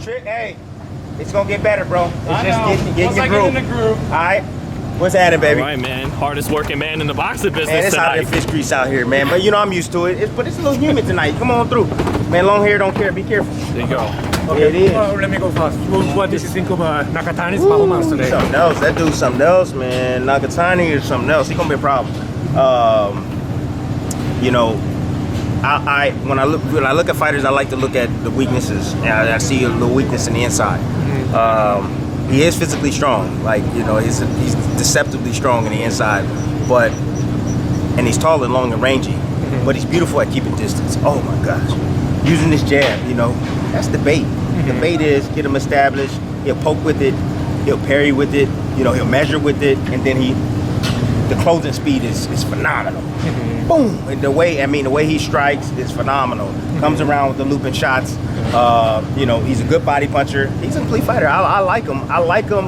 Hey, it's gonna get better, bro. It's I just know. getting your Once I groove. get in the groove. All right. What's happening, baby? All right, man. Hardest working man in the boxing business Man, it's hot tonight. in fish grease out here, man. But you know I'm used to it. But it's a little humid tonight. Come on through. Man, long hair don't care. Be careful. There you go. Okay. Yeah, it is. Let me go first. What did you think of Nakatani's performance today? Something else. That dude's something else, man. Nakatani is something else. He's gonna be a problem. You know, when I look at fighters, I like to look at the weaknesses. And I see a little weakness in the inside. He is physically strong, like, you know, he's deceptively strong in the inside, and he's tall and long and rangy, but he's beautiful at keeping distance. Oh my gosh, using this jab, you know, that's the bait. The bait is get him established. He'll poke with it, he'll parry with it, you know, he'll measure with it, and then the closing speed is phenomenal. Boom! And the way he strikes is phenomenal. Comes around with the looping shots. You know, he's a good body puncher. He's a complete fighter. I like him. I like him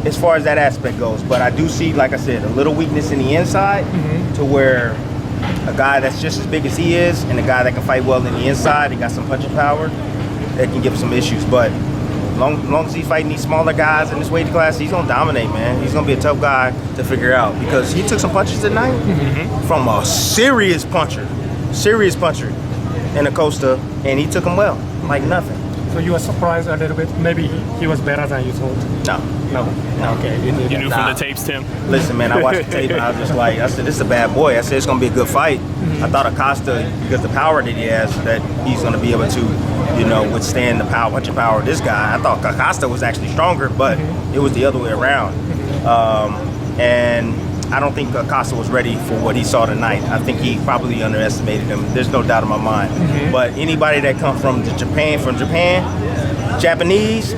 as far as that aspect goes. But I do see, like I said, a little weakness in the inside to where a guy that's just as big as he is and a guy that can fight well in the inside, he got some punching power, that can give some issues. But long as he's fighting these smaller guys in this weight class, he's gonna dominate, man. He's gonna be a tough guy to figure out because he took some punches tonight from a serious puncher in Acosta, and he took them well, like nothing. So you were surprised a little bit? Maybe he was better than you thought? No. Okay. You knew from the tapes, Tim? Listen, man, I watched the tape and I was just like, I said, this is a bad boy. I said, it's going to be a good fight. I thought Acosta, because the power that he has, that he's going to be able to, you know, withstand the punching power of this guy. I thought Acosta was actually stronger, but it was the other way around. And I don't think Acosta was ready for what he saw tonight. I think he probably underestimated him. There's no doubt in my mind. But anybody that comes from Japan, Japanese,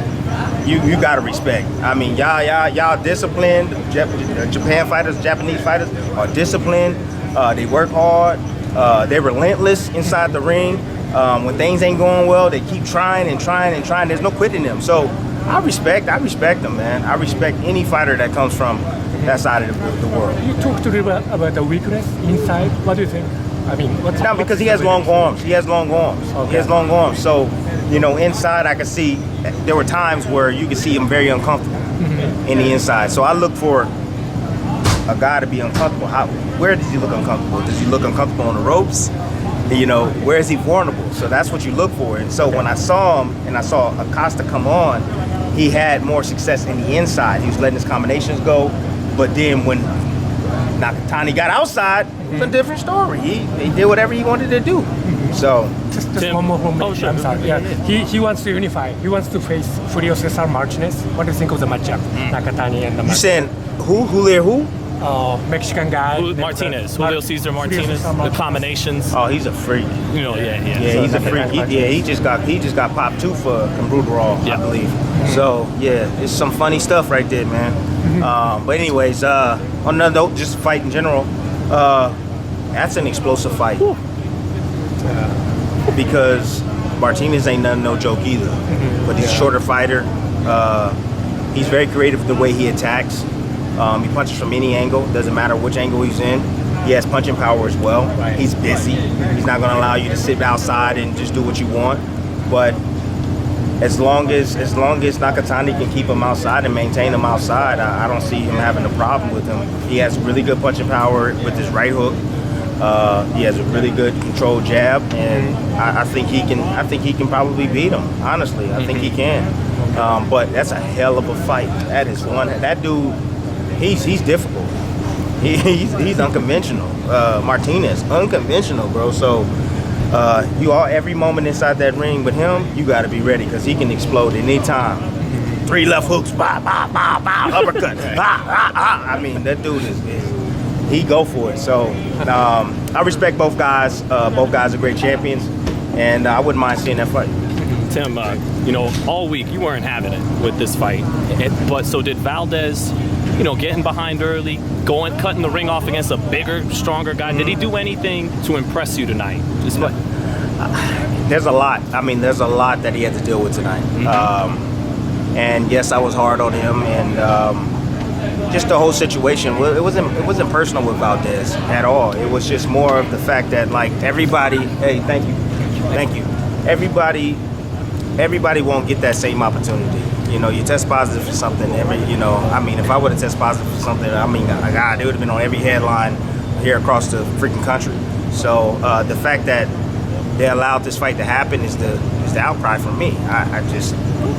you gotta respect. I mean, y'all disciplined. Japan fighters, Japanese fighters are disciplined. They work hard. They're relentless inside the ring. When things ain't going well, they keep trying and trying and trying. There's no quitting them. So I respect them, man. I respect any fighter that comes from that side of the world. You talked to him about the weakness inside. What do you think? I mean, because he has long arms. He has long arms. Okay. He has long arms. So, you know, inside I could see there were times where you could see him very uncomfortable in the inside. So I look for a guy to be uncomfortable. Where does he look uncomfortable? Does he look uncomfortable on the ropes? You know, where is he vulnerable? So that's what you look for. And so when I saw him and I saw Acosta come on, he had more success in the inside. He was letting his combinations go. But then when Nakatani got outside, it's a different story. He did whatever he wanted to do. So just one more moment. Oh, sure. I'm sorry. Yeah. He wants to unify. He wants to face Julio Cesar Martinez. What do you think of the matchup? Nakatani and the you saying who? Mexican guy. Martinez. Julio Cesar Martinez. The combinations. Oh, he's a freak. You know, yeah. Yeah, he's a freak. He just got popped too for Bruderall, I believe. So yeah, it's some funny stuff right there, man. But anyways, on another note, just fight in general. That's an explosive fight because Martinez ain't no joke either. But he's a shorter fighter. He's very creative with the way he attacks. He punches from any angle. Doesn't matter which angle he's in. He has punching power as well. He's busy. He's not going to allow you to sit outside and just do what you want. But as long as Nakatani can keep him outside and maintain him outside, I don't see him having a problem with him. He has really good punching power with his right hook. He has a really good controlled jab, and I think he can probably beat him. Honestly, I think he can. But that's a hell of a fight. That dude. He's difficult. He's unconventional. Martinez, unconventional, bro. So every moment inside that ring with him, you got to be ready because he can explode anytime. 3 left hooks, bah, bah, bah, bah, uppercut, bah, bah, bah. I mean, that dude he go for it. So I respect both guys. Both guys are great champions, and I wouldn't mind seeing that fight. Tim, you know, all week you weren't having it with this fight, but so did Valdez. You know, getting behind early, cutting the ring off against a bigger, stronger guy. Did he do anything to impress you tonight? There's a lot. I mean, there's a lot that he had to deal with tonight. And yes, I was hard on him, and just the whole situation. It wasn't personal with Valdez at all. It was just more of the fact that, like, everybody. Hey, thank you. Everybody everybody won't get that same opportunity. You know, you test positive for something if I would have tested positive for something, God, it would have been on every headline here across the freaking country. So the fact that they allowed this fight to happen is the outcry from me.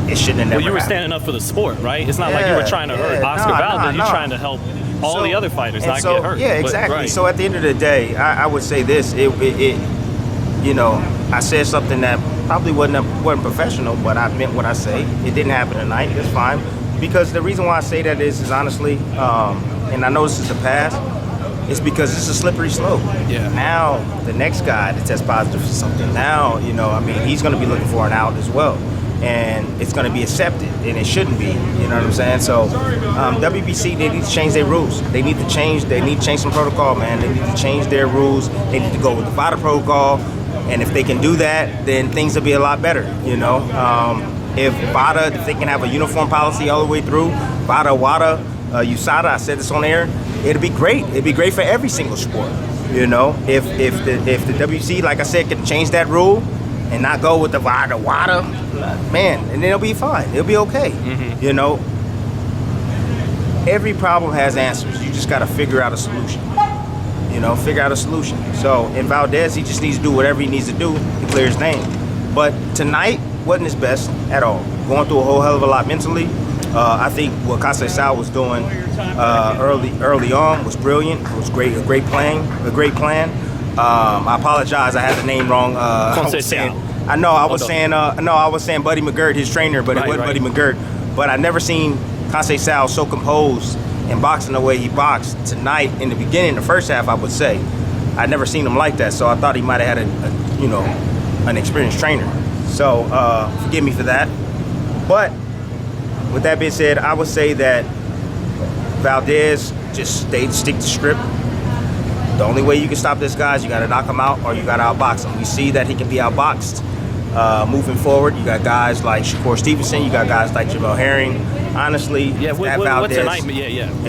It shouldn't have never Well, you were happened. standing up for the sport, right? It's not like you were trying to hurt Oscar Valdez. You're trying to help all the other fighters not get hurt. Yeah, exactly. Right. So at the end of the day, I would say this. I said something that probably wasn't professional, but I meant what I say. It didn't happen tonight. It's fine. Because the reason why I say that is honestly, and I know this is the past, it's because it's a slippery slope. Yeah. Now, the next guy that tests positive for something, now, he's going to be looking for an out as well. And it's going to be accepted, and it shouldn't be. You know what I'm saying? So, WBC, they need to change their rules. They need to change some protocol, man. They need to change their rules. They need to go with the VADA protocol. And if they can do that, then things will be a lot better, If they can have a uniform policy all the way through, VADA, WADA, USADA, I said this on air, it'd be great. It'd be great for every single sport, If the WBC, like I said, can change that rule and not go with the VADA, WADA, man, and it'll be fine. It'll be okay, Every problem has answers. You just got to figure out a solution. So in Valdez, he just needs to do whatever he needs to do to clear his name. But tonight wasn't his best at all. Going through a whole hell of a lot mentally. I think what Conceicao was doing early on was brilliant. It was great, a great plan. I apologize, I had the name wrong. I was saying Buddy McGirt, his trainer, but it wasn't Buddy McGirt. But I never seen Conceicao so composed and boxing the way he boxed tonight in the beginning, the first half, I would say. I'd never seen him like that, so I thought he might have had an experienced trainer. So forgive me for that. But with that being said, I would say that Valdez just stick to script. The only way you can stop this guy is you got to knock him out or you got to outbox him. We see that he can be outboxed. Moving forward, you got guys like Shakur Stevenson, you got guys like Jamel Herring. Honestly, if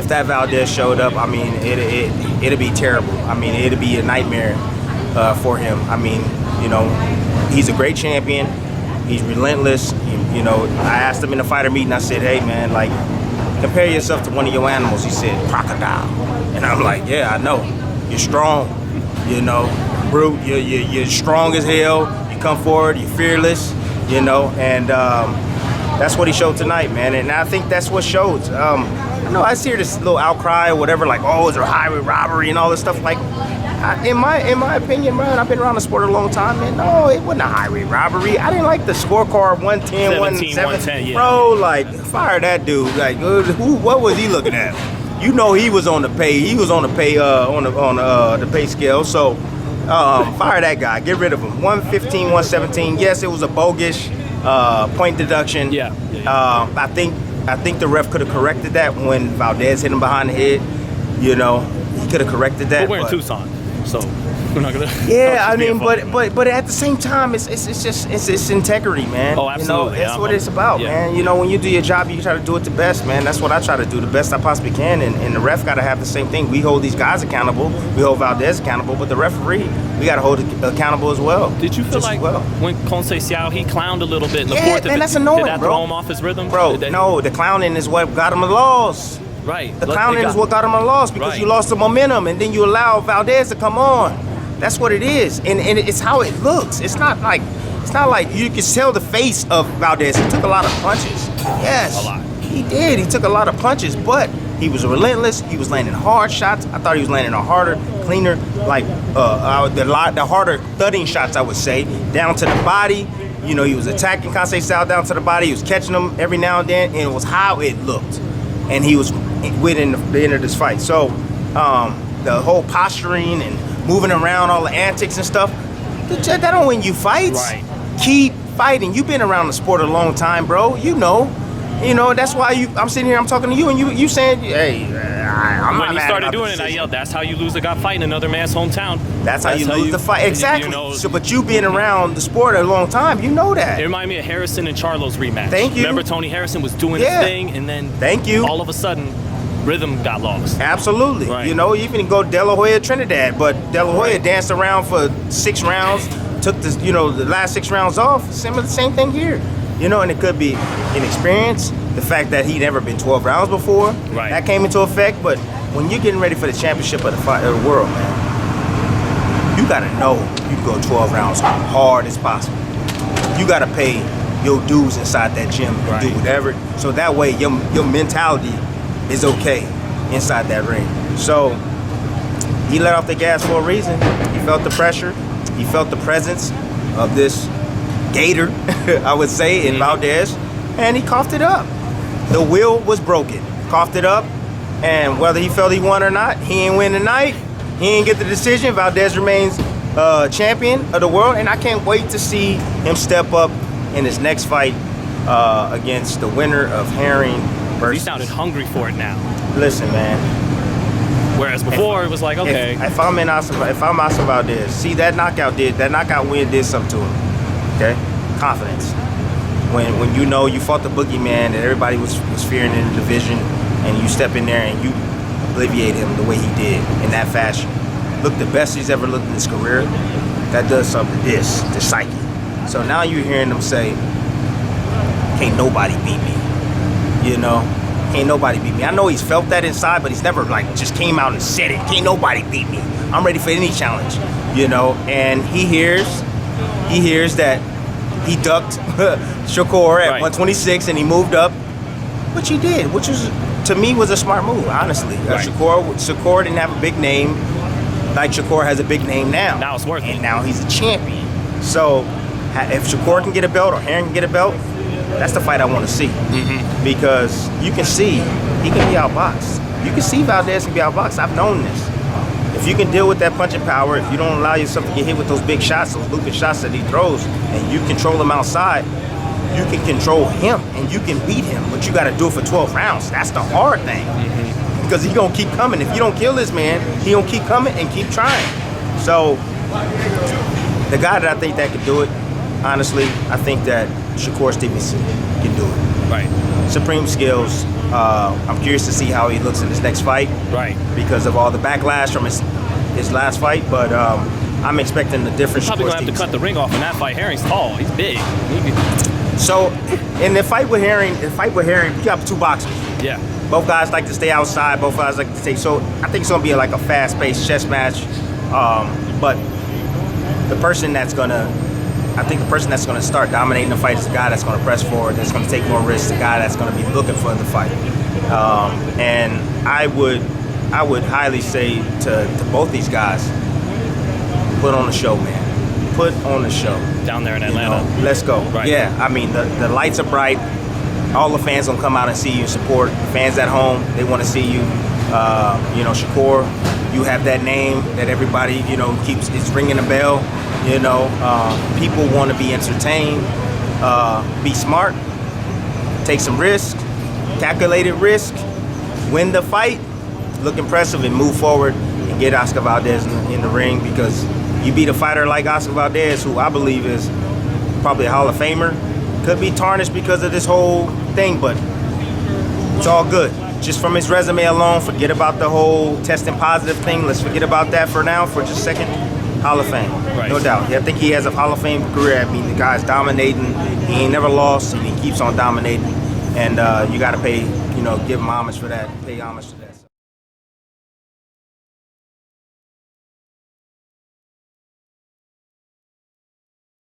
that Valdez showed up, it'd be terrible. It'd be a nightmare for him. He's a great champion. He's relentless. I asked him in the fighter meeting, I said, hey man, like, compare yourself to one of your animals. He said, crocodile. And I'm like, yeah, I know. You're strong, brute. You're strong as hell. You come forward, you're fearless, and that's what he showed tonight, man. And I think that's what shows. I see this little outcry or whatever, like, oh, is there a highway robbery and all this stuff. Like, in my opinion, man, I've been around the sport a long time, man. No, it wasn't a highway robbery. I didn't like the scorecard 110, 117. Yeah. Bro, like, fire that dude. Like, what was he looking at? He was on the pay. He was on the pay on the pay scale. So fire that guy. Get rid of him. 115, 117. Yes, it was a bogus point deduction. Yeah. I think the ref could have corrected that when Valdez hit him behind the head. He could have corrected that. We're in Tucson, so we're not gonna. Yeah, but at the same time, it's integrity, man. Oh, absolutely. That's what it's about, man. When you do your job, you try to do it the best, man. That's what I try to do, the best I possibly can, and the ref got to have the same thing. We hold these guys accountable, we hold Valdez accountable, but the referee, we got to hold accountable as well. Did you feel like when Conceicao, he clowned a little bit in the fourth? Man, that's annoying, did that throw him off his rhythm? Bro, no, the clowning is what got him a loss. Right. The clowning is what got him a loss because you lost the momentum and then you allow Valdez to come on. That's what it is, and it's how it looks. It's not like you can tell the face of Valdez. He took a lot of punches. Yes, a lot. He did. He took a lot of punches, but he was relentless. He was landing hard shots. I thought he was landing a harder, cleaner, like the harder thudding shots, I would say, down to the body. He was attacking Conceicao down to the body. He was catching them every now and then, and it was how it looked. And he was winning the end of this fight. So the whole posturing and moving around, all the antics and stuff, that don't win you fights. Right. Keep fighting. You've been around the sport a long time, bro. That's why I'm sitting here, I'm talking to you, and you saying, hey, I'm not when he mad started about doing the it, I decision. yelled, that's how you lose a guy fighting another man's hometown. That's how you lose the fight. Exactly. So, but you being around the sport a long time, you know that. It reminded me of Harrison and Charlo's rematch. Thank you. Remember Tony Harrison was doing his thing, and then all of a sudden, rhythm got lost. Absolutely. Right. You even go De La Hoya, Trinidad, but De La Hoya danced around for 6 rounds, took the last 6 rounds off. Same thing here. You know, and it could be inexperience, the fact that he never been 12 rounds before. Right. That came into effect. But when you're getting ready for the championship of the world, man, you gotta know you can go 12 rounds hard as possible. You gotta pay your dues inside that gym and Right. do whatever. So that way your mentality is okay inside that ring. So he let off the gas for a reason. He felt the pressure. He felt the presence of this gator, I would say, in Valdez, and he coughed it up. The will was broken. Coughed it up, and whether he felt he won or not, he ain't win tonight. He ain't get the decision. Valdez remains champion of the world, and I can't wait to see him step up in his next fight against the winner of Herring versus. He sounded hungry for it now. Listen, man. Whereas before it was like, okay. If I'm Oscar Valdez, see that knockout win did something to him. Okay, confidence. When you know you fought the boogeyman that everybody was fearing in the division, and you step in there and you obliviate him the way he did in that fashion. Look, the best he's ever looked in his career. That does something to the psyche. So now you're hearing them say, "Can't nobody beat me," you know. Can't nobody beat me. I know he's felt that inside, but he's never like just came out and said it. Can't nobody beat me. I'm ready for any challenge, you know. And he hears that he ducked Shakur at 126 and he moved up, which he did, which was to me was a smart move, honestly. Right. Shakur didn't have a big name like Shakur has a big name now. Now it's worth it. And now he's a champion. So if Shakur can get a belt or Herring can get a belt, that's the fight I want to see. Because you can see he can be outboxed. You can see Valdez can be outboxed. I've known this. If you can deal with that punching power, if you don't allow yourself to get hit with those big shots, those looping shots that he throws, and you control him outside, you can control him and you can beat him. But you got to do it for 12 rounds. That's the hard thing. Because he's going to keep coming. If you don't kill this man, he going to keep coming and keep trying. So the guy that I think that could do it, honestly, I think that Shakur Stevenson can do it. Right. Supreme skills. I'm curious to see how he looks in his next fight. Right. Because of all the backlash from his last fight, but I'm expecting a different. He's probably gonna have to cut the ring off in that fight. Herring's tall. He's big. So in the fight with Herring, you got two boxers. Yeah. Both guys like to stay outside. Both guys like to stay. So I think it's gonna be like a fast-paced chess match. But the person that's gonna start dominating the fight is the guy that's gonna press forward, that's gonna take more risks, the guy that's gonna be looking for the fight. And I would highly say to both these guys, put on the show, man. Put on the show. Down there in Atlanta. You know, let's go. Right. Yeah, I mean, the lights are bright. All the fans gonna come out and see you, support. The fans at home, they want to see you. You know, Shakur, you have that name that everybody, you know, it's ringing a bell. You know, people want to be entertained, be smart, take some risk, calculated risk, win the fight, look impressive, and move forward and get Oscar Valdez in the ring, because you beat a fighter like Oscar Valdez, who I believe is probably a Hall of Famer. Could be tarnished because of this whole thing, but it's all good. Just from his resume alone, forget about the whole testing positive thing. Let's forget about that for now, for just a second. Hall of Fame, right. No doubt. I think he has a Hall of Fame career. I mean, the guy's dominating. He ain't never lost, and he keeps on dominating. And you got to give him homage for that. Pay homage to that.